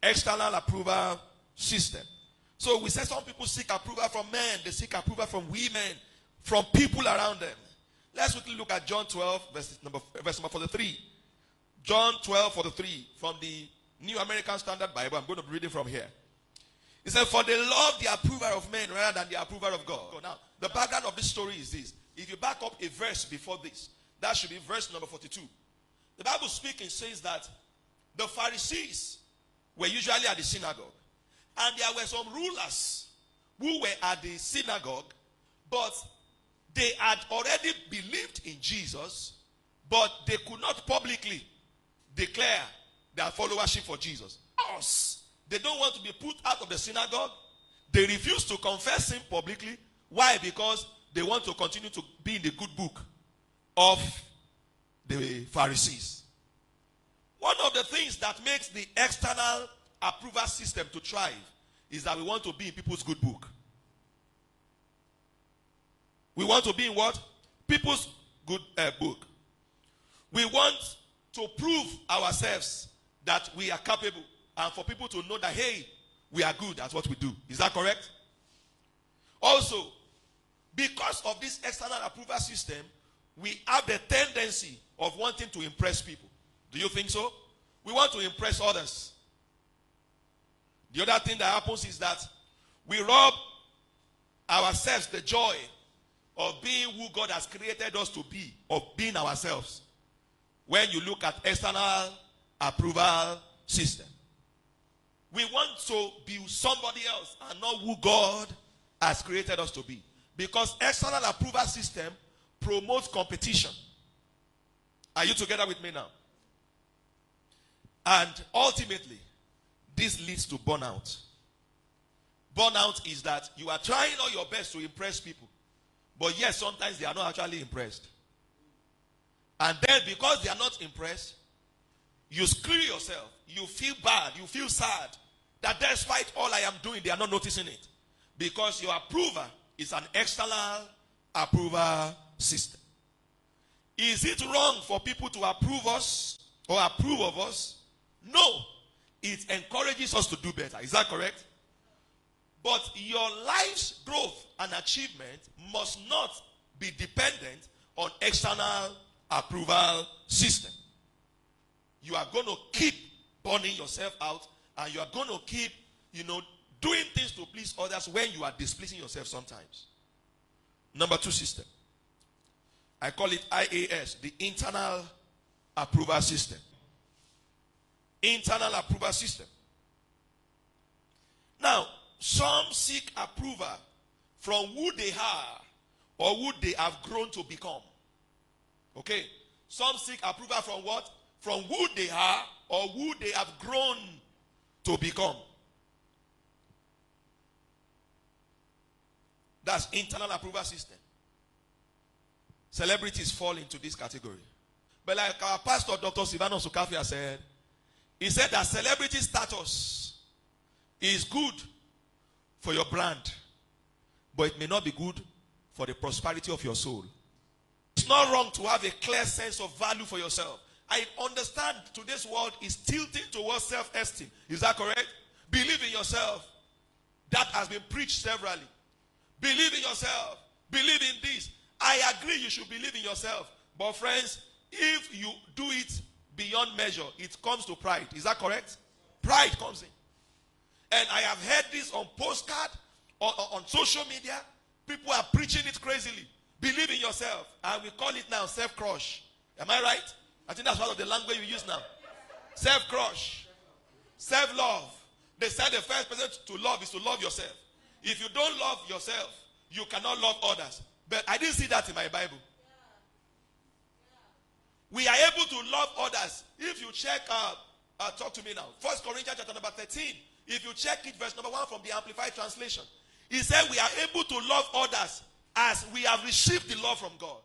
external approval system. So we say some people seek approval from men, they seek approval from women, from people around them. Let's quickly look at John 12, verse number 43. John 12, 43, from the New American Standard Bible. I'm going to be reading from here. He said, for they love the approval of men rather than the approval of God. Now, the background of this story is this. If you back up a verse before this, that should be verse number 42. The Bible speaking says that the Pharisees were usually at the synagogue. And there were some rulers who were at the synagogue, but they had already believed in Jesus, but they could not publicly declare their followership for Jesus. They don't want to be put out of the synagogue. They refuse to confess him publicly. Why? Because they want to continue to be in the good book of the Pharisees. One of the things that makes the external approval system to thrive is that we want to be in people's good book. We want to be in what? People's good book. We want to prove ourselves that we are capable, and for people to know that, hey, we are good at what we do. Is that correct? Also, because of this external approval system, we have the tendency of wanting to impress people. Do you think so? We want to impress others. The other thing that happens is that we rob ourselves the joy of being who God has created us to be, of being ourselves. When you look at external approval system, we want to be somebody else and not who God has created us to be. Because external approval system promotes competition. Are you together with me now? And ultimately, this leads to burnout. Burnout is that you are trying all your best to impress people, but yes, sometimes they are not actually impressed. And then because they are not impressed, you screw yourself. You feel bad. You feel sad that despite all I am doing, they are not noticing it. Because your approval is an external approval system. Is it wrong for people to approve us or approve of us? No. It encourages us to do better. Is that correct? But your life's growth and achievement must not be dependent on external approval system. You are going to keep burning yourself out, and you are going to keep, doing things to please others when you are displeasing yourself sometimes. Number 2 system. I call it IAS, the internal approval system. Internal approval system. Now, some seek approval from who they are or who they have grown to become. Okay? Some seek approval from what? From who they are or who they have grown to become. That's internal approval system. Celebrities fall into this category. But like our pastor, Dr. Silvano Sukafia said, he said that celebrity status is good for your brand, but it may not be good for the prosperity of your soul. It's not wrong to have a clear sense of value for yourself. I understand today's world is tilting towards self-esteem. Is that correct? Believe in yourself. That has been preached severally. Believe in yourself. Believe in this. I agree you should believe in yourself. But friends, if you do it beyond measure, it comes to pride. Is that correct? Pride comes in. And I have heard this on postcard, on social media. People are preaching it crazily. Believe in yourself. And we call it now self-crush. Am I right? I think that's one of the language we use now. Self-crush. Self-love. They said the first person to love is to love yourself. If you don't love yourself, you cannot love others. But I didn't see that in my Bible. We are able to love others. If you check, talk to me now. 1 Corinthians chapter number 13. If you check it, verse number 1 from the Amplified Translation. He said we are able to love others as we have received the love from God.